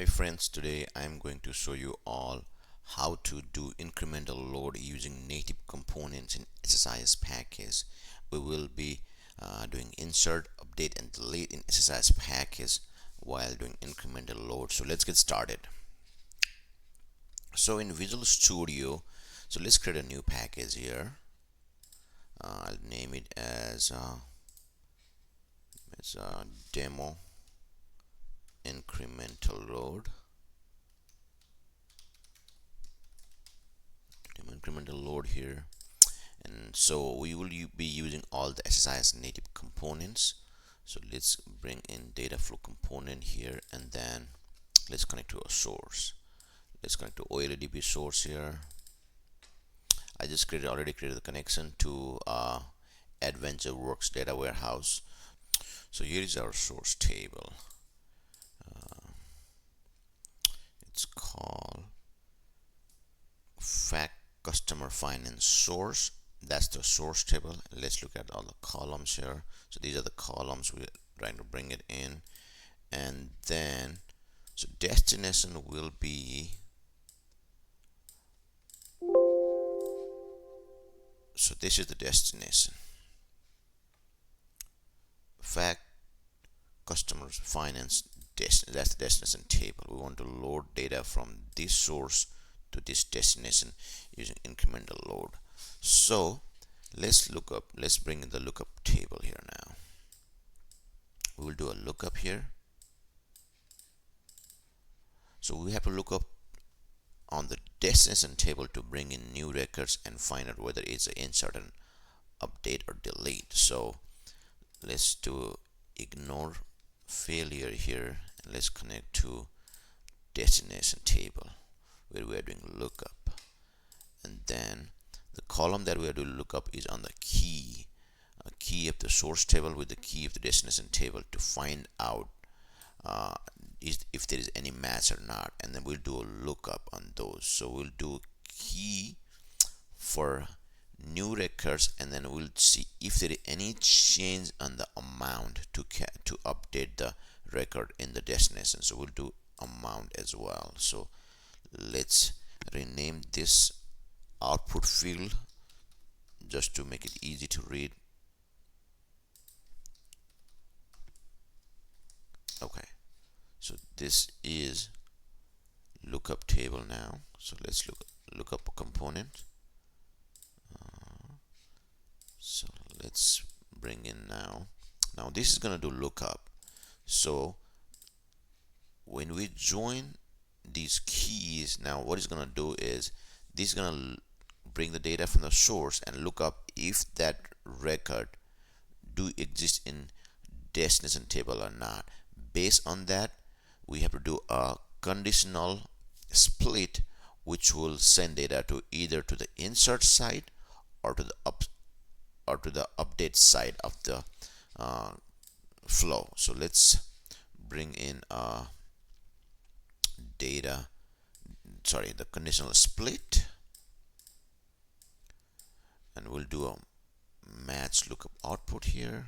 Hi friends, today I'm going to show you all how to do incremental load using native components in SSIS package. We will be doing insert, update and delete in SSIS package while doing incremental load. So let's get started. So in Visual Studio, so let's create a new package here. I'll name it as demo incremental load. Incremental load here, and so we will be using all the SSIS native components. So let's bring in data flow component here, and then let's connect to a source. Let's connect to OLEDB source here. I just already created the connection to Adventure Works data warehouse. So here is our source table. It's called fact customer finance source. That's the source table. Let's look at all the columns here. So these are the columns we're trying to bring it in, and then so destination will be, so this is the destination, fact customers finance destination. That's the destination table. We want to load data from this source to this destination using incremental load. So let's bring in the lookup table here now. We will do a lookup here. So we have to look up on the destination table to bring in new records and find out whether it's an insert and update or delete. So let's do ignore failure here, and let's connect to destination table where we are doing lookup, and then the column that we are doing lookup is on the key of the source table with the key of the destination table to find out if there is any match or not, and then we'll do a lookup on those. So we'll do key for new records, and then we'll see if there is any change on the amount to update the record in the destination. So we'll do amount as well. So let's rename this output field just to make it easy to read. Okay, so this is lookup table now. So let's look up a component. So let's bring in now this is gonna do lookup. So when we join these keys, now what it's gonna do is this is gonna bring the data from the source and look up if that record do exist in destination table or not. Based on that, we have to do a conditional split, which will send data to either to the insert side or to the update side of the flow. So let's bring in the conditional split, and we'll do a match lookup output here.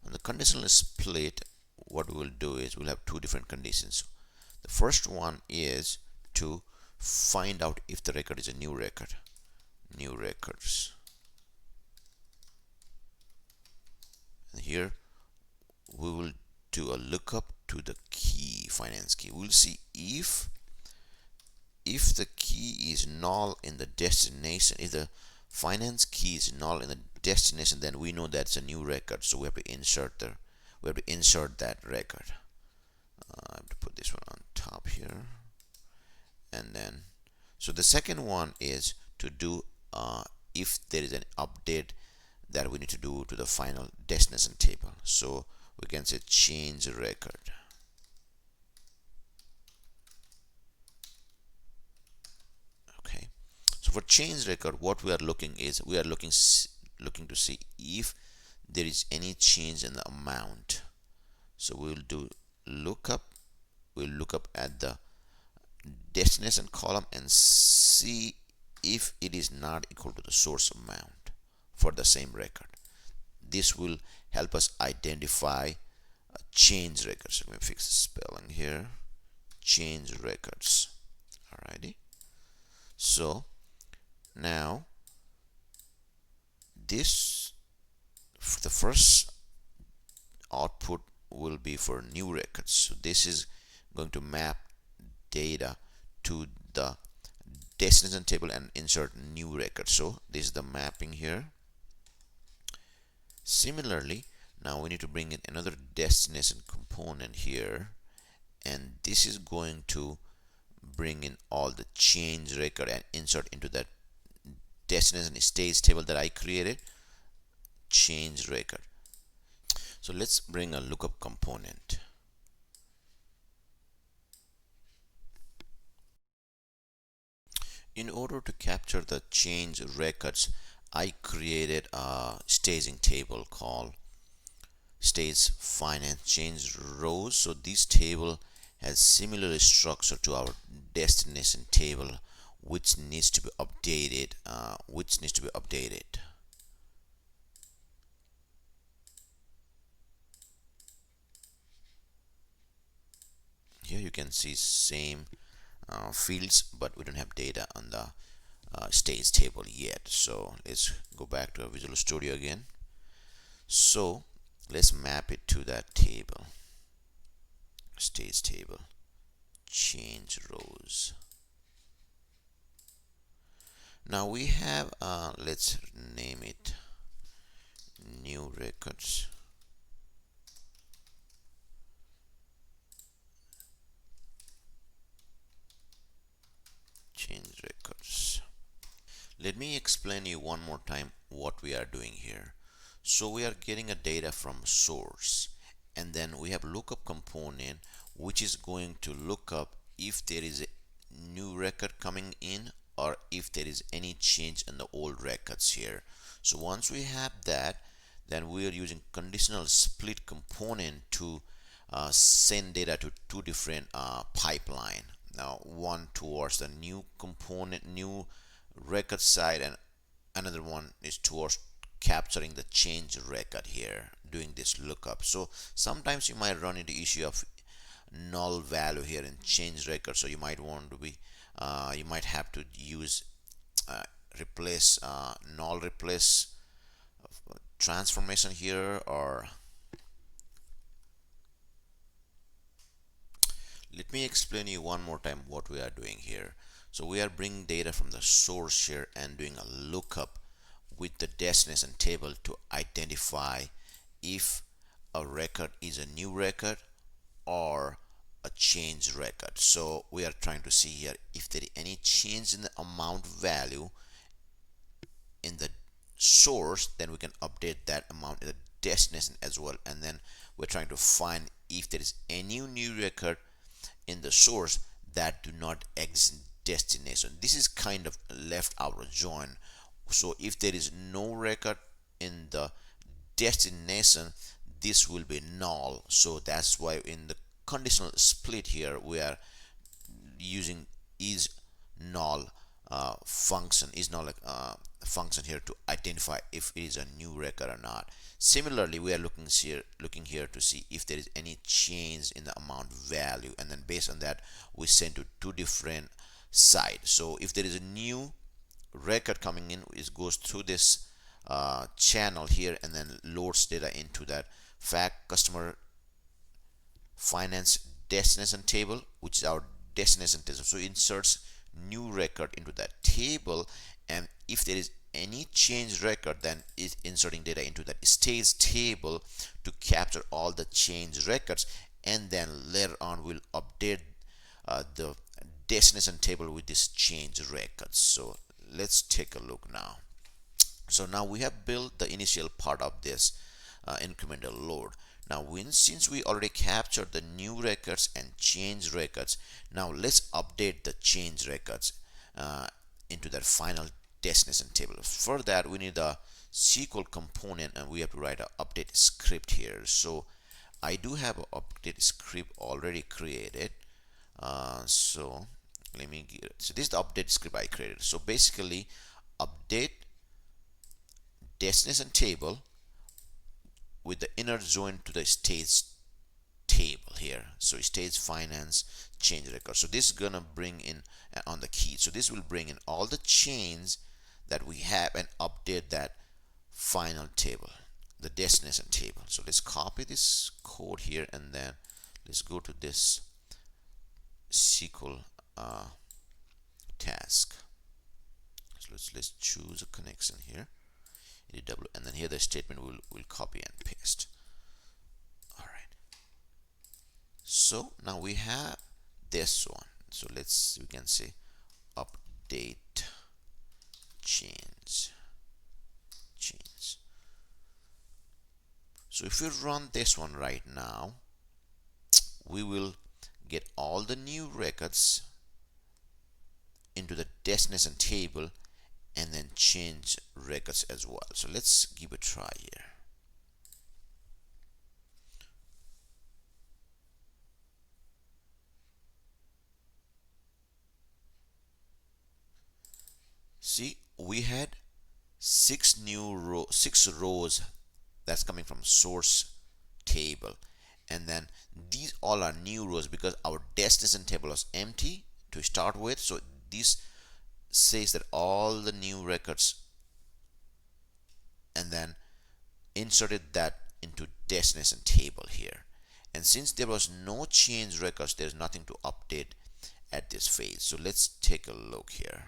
On the conditional split, what we'll do is we'll have two different conditions. The first one is to find out if the record is a new record. New records. And here we will do a lookup to the key, finance key. We'll see if the key is null in the destination. If the finance key is null in the destination, then we know that's a new record. So we have to insert that record. I have to put this one on top here, and then so the second one is to do if there is an update that we need to do to the final destination table. So we can say change record. Okay, so for change record, what we are looking is we are looking to see if there is any change in the amount. So we'll do lookup. We'll look up at the destination column and see if it is not equal to the source amount for the same record. This will help us identify a change record. So let me fix the spelling here. change records. Alrighty. So now this, the first output will be for new records. So this is going to map data to the destination table and insert new records. So this is the mapping here. Similarly, now we need to bring in another destination component here, and this is going to bring in all the change record and insert into that destination stage table that I created, change record. So let's bring a lookup component. In order to capture the change records, I created a staging table called stage finance change rows. So this table has similar structure to our destination table, which needs to be updated. Here you can see same fields, but we don't have data on the stage table yet. So let's go back to our Visual Studio again. So let's map it to that table, stage table, change rows. Now we have, let's name it new records. Change records. Let me explain you one more time what we are doing here. So we are getting a data from source, and then we have lookup component which is going to look up if there is a new record coming in or if there is any change in the old records here. So once we have that, then we are using conditional split component to send data to two different pipeline. Now one towards the new component, new record side, and another one is towards capturing the change record here, doing this lookup. So sometimes you might run into issue of null value here in change record, so you might want to be you might have to use replace null replace transformation here, or let me explain you one more time what we are doing here. So we are bringing data from the source here and doing a lookup with the destination table to identify if a record is a new record or a change record. So we are trying to see here if there is any change in the amount value in the source, then we can update that amount in the destination as well. And then we're trying to find if there is any new record in the source that do not exist destination. This is kind of left outer join. So if there is no record in the destination, this will be null. So that's why in the conditional split here we are using is null function here to identify if it is a new record or not. Similarly, we are looking here to see if there is any change in the amount value, and then based on that we send to two different sides. So if there is a new record coming in, it goes through this channel here and then loads data into that fact customer finance destination table, which is our destination table. So it inserts new record into that table, and if there is any change record, then it's inserting data into that stage table to capture all the change records, and then later on we'll update the destination table with this change records. So let's take a look now. So now we have built the initial part of this incremental load. Now since we already captured the new records and change records, now let's update the change records into that final destination table. For that we need a SQL component, and we have to write an update script here. So I do have an update script already created. So let me get it. So this is the update script I created. So basically update destination table with the inner join to the stage table here. So it stays finance change record. So this is gonna bring in on the key. So this will bring in all the chains that we have and update that final table, the destination table. So let's copy this code here and then let's go to this SQL task. So let's choose a connection here, EDW, and then here the statement will copy and paste. All right. So now we have this one. So we can say update change. So if we run this one right now, we will get all the new records into the destination table and then change records as well. So let's give a try here. See, we had six rows that's coming from source table, and then these all are new rows because our destination table was empty to start with. So this says that all the new records, and then inserted that into destination table here. And since there was no change records, there's nothing to update at this phase. So let's take a look here.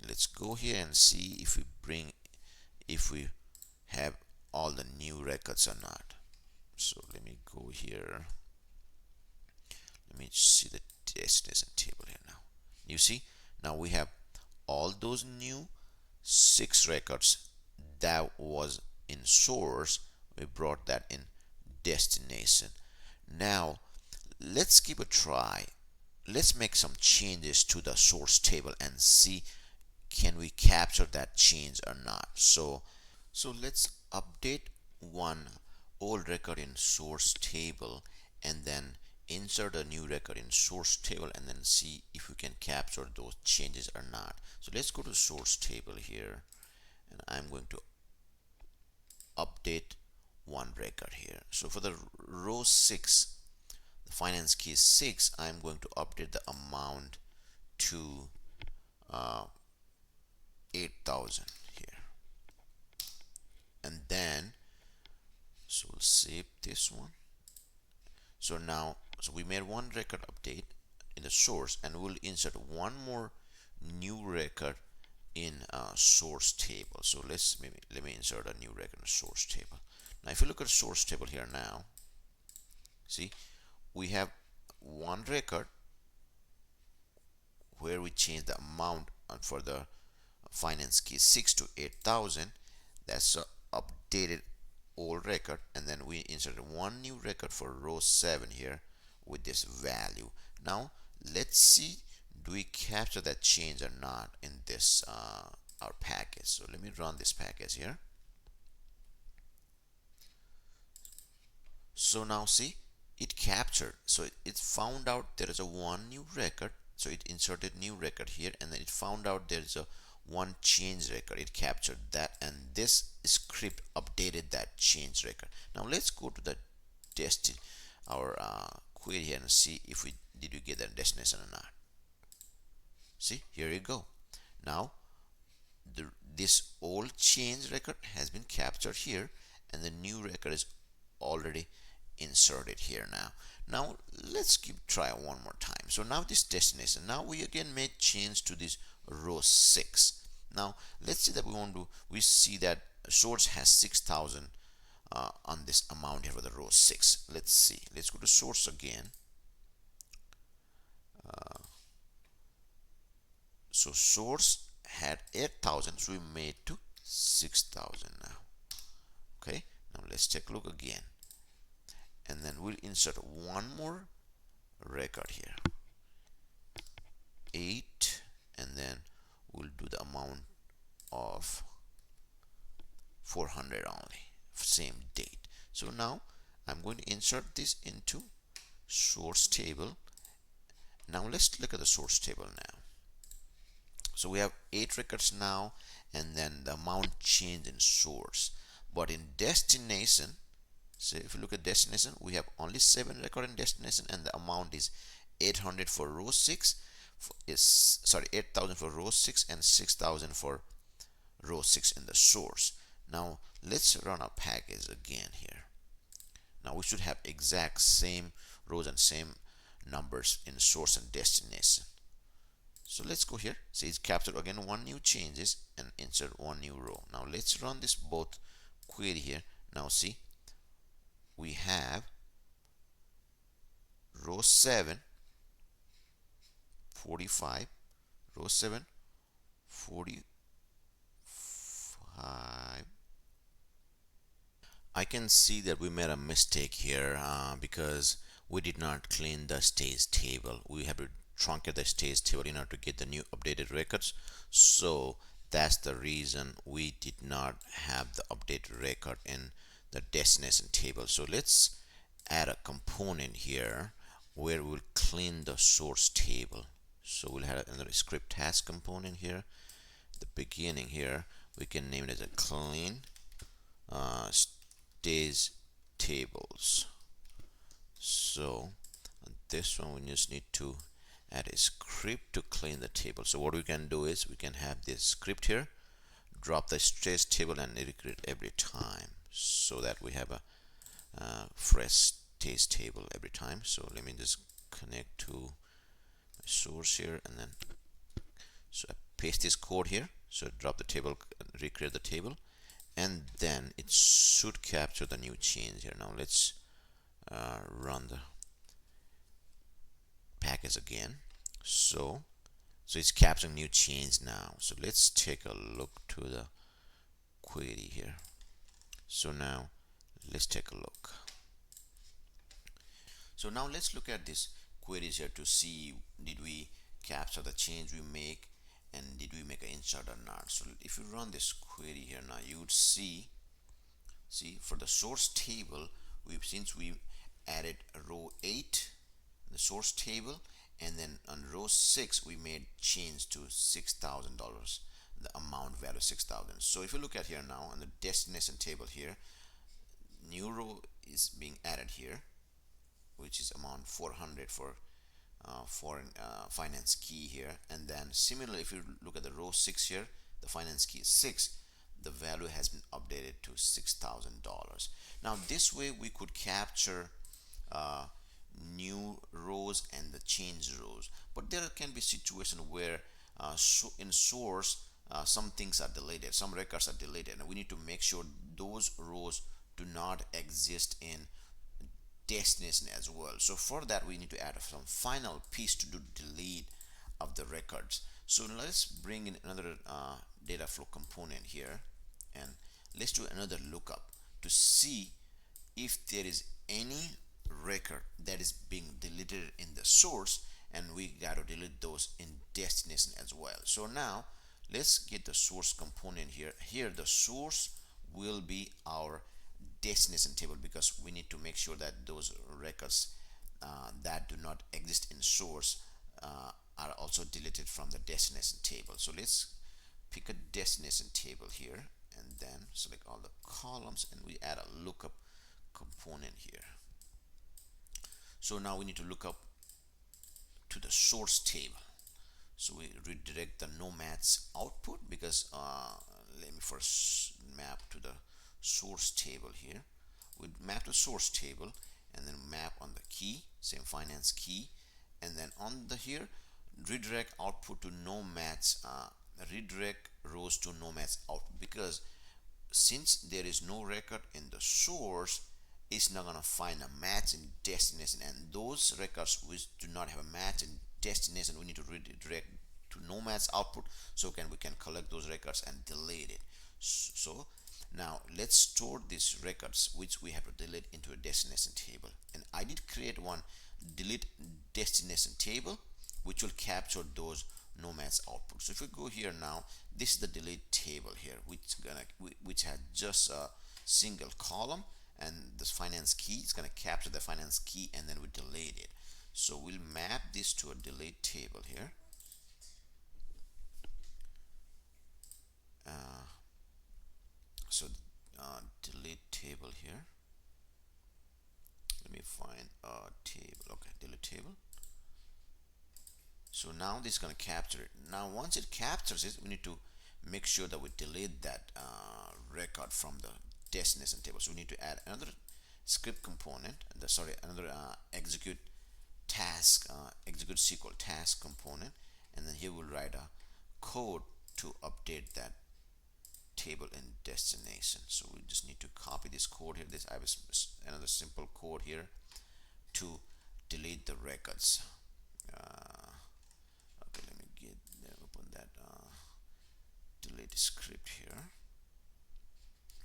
Let's go here and see if we have all the new records or not. So let me go here. Let me see the destination table here now. You see, now we have all those new 6 records that was in source. We brought that in destination. Now let's give a try. Let's make some changes to the source table and see can we capture that change or not. So let's update one old record in source table and then insert a new record in source table and then see if we can capture those changes or not. So let's go to source table here, and I'm going to update one record here. So for the row 6, the finance key is 6, I'm going to update the amount to 8,000 here. And then so we'll save this one. So now we made one record update in the source, and we'll insert one more new record in source table. So let me insert a new record in source table. Now if you look at the source table here now, see we have one record where we change the amount for the finance key 6 to 8,000. That's a updated old record, and then we inserted one new record for row 7 here with this value. Now let's see, do we capture that change or not in this our package. So let me run this package here. So now see, it captured. So it found out there is a one new record, so it inserted new record here, and then it found out there is a one change record. It captured that, and this script updated that change record. Now let's go to the our query here and see if did we get that destination or not. See, here you go. Now this old change record has been captured here, and the new record is already inserted here now let's try one more time. So now this destination, now we again made change to this row 6. Now let's see that we see that source has 6,000 on this amount here for the row 6. Let's see, let's go to source again. So source had 8,000, so we made to 6,000 now. Okay, now let's take a look again, and then we'll insert one more record here, 8, and then we'll do the amount of 400 only, same date. So now I'm going to insert this into source table. Now let's look at the source table now. So we have 8 records now, and then the amount changed in source, but in destination So if you look at destination, we have only 7 record in destination, and the amount is 800 for row 6, is sorry 8,000 for row 6 and 6,000 for row 6 in the source. Now let's run our package again here. Now we should have exact same rows and same numbers in source and destination. So let's go here. See, it's captured again one new changes and insert one new row. Now let's run this both query here. Now see, we have row 7 45, row 7 45. I can see that we made a mistake here because we did not clean the stage table. We have to truncate the stage table in order to get the new updated records. So that's the reason we did not have the updated record in the destination table. So let's add a component here where we'll clean the source table. So we'll have another script task component here. The beginning here, we can name it as a clean stage tables. So this one we just need to add a script to clean the table. So what we can do is we can have this script here, drop the stage table and recreate every time, so that we have a fresh stage table every time. So let me just connect to my source here, and then so I paste this code here. So drop the table, recreate the table, and then it should capture the new change here. Now let's run the package again. So it's capturing new change now. So let's take a look to the query here. So now let's take a look. So now let's look at this queries here to see, did we capture the change we make, and did we make an insert or not. So if you run this query here now, you would see for the source table, since we added row 8 the source table, and then on row 6 we made change to $6,000, the amount value 6,000. So if you look at here now on the destination table here, new row is being added here, which is amount 400 for foreign finance key here. And then similarly, if you look at the row 6 here, the finance key is 6, the value has been updated to $6,000. Now this way we could capture new rows and the change rows, but there can be situation where in source some things are deleted, some records are deleted, and we need to make sure those rows do not exist in destination as well. So for that we need to add some final piece to do delete of the records. So let's bring in another data flow component here, and let's do another lookup to see if there is any record that is being deleted in the source, and we got to delete those in destination as well. So now let's get the source component here. Here the source will be our destination table, because we need to make sure that those records that do not exist in source are also deleted from the destination table. So let's pick a destination table here, and then select all the columns, and we add a lookup component here. So now we need to look up to the source table. So we redirect the no match output, because let me first map to the source table here. We map to source table, and then map on the key, same finance key, and then on the here redirect output to no match, redirect rows to no match output, because since there is no record in the source, it's not gonna find a match in destination, and those records which do not have a match in destination, we need to redirect to no match output, so we can collect those records and delete it. So now let's store these records which we have to delete into a destination table, and I did create one delete destination table which will capture those no match output. So if we go here now, this is the delete table here, which has just a single column, and this finance key is going to capture the finance key, and then we delete it. So we'll map this to a delete table here. So delete table here, table. So now this is going to capture it. Now once it captures it, we need to make sure that we delete that record from the destination table. So we need to add another script component, another execute task, execute SQL task component, and then here we'll write a code to update that table in destination. So we just need to copy this code here. I have another simple code here to delete the records. Okay, let me open that delete script here.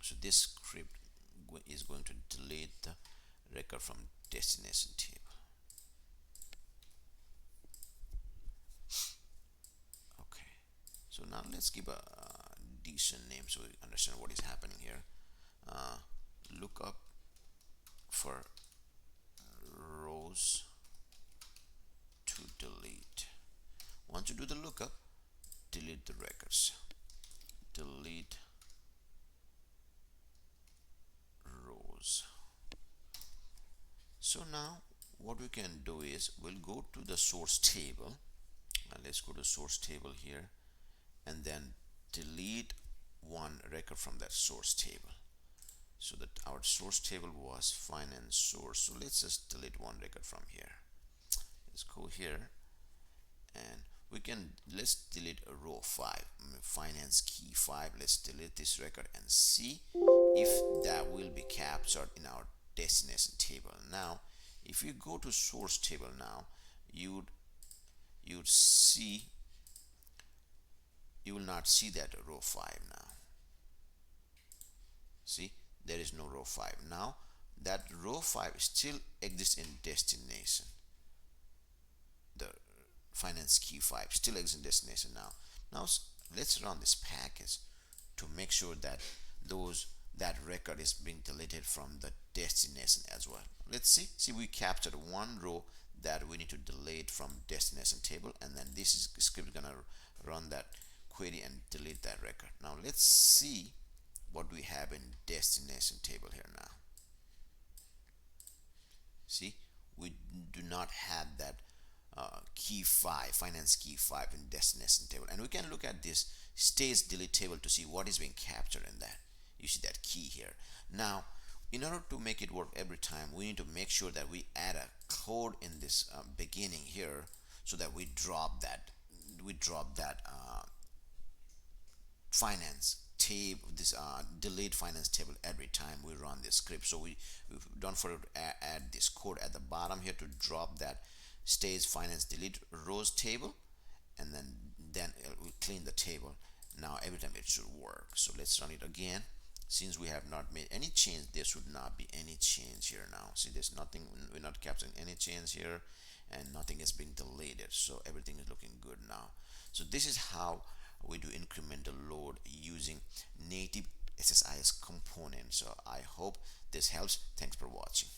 So this script is going to delete the record from destination table. Okay, so now let's give a decent name so we understand what is happening here. Look up for rows to delete. Once you do the lookup, delete the records. Delete rows. So now what we can do is we'll go to the source table. Let's go to source table here and then delete one record from that source table. So that our source table was finance source. So let's just delete one record from here. Let's go here and let's delete a row 5, finance key 5. Let's delete this record and see if that will be captured in our destination table. Now if you go to source table now, you'd see, you will not see that row 5 now. See, there is no row 5 now. That row 5 still exists in destination. The finance key 5 still exists in destination now. Now let's run this package to make sure that that record is being deleted from the destination as well. Let's see we captured one row that we need to delete from destination table, and then this is script gonna run that query and delete that record. Now let's see what we have in destination table here now. See, we do not have that key 5, finance key 5 in destination table, and we can look at this stays delete table to see what is being captured in that. You see that key here. Now in order to make it work every time, we need to make sure that we add a code in this beginning here, so that we drop that finance table, this delete finance table every time we run this script. So we don't forget to add this code at the bottom here to drop that stays finance delete rows table, and then we clean the table. Now every time it should work. So let's run it again. Since we have not made any change, there should not be any change here now. See, there's nothing, we're not capturing any change here, and nothing is being deleted, so everything is looking good now. So this is how we do incremental load using native SSIS components. So I hope this helps. Thanks for watching.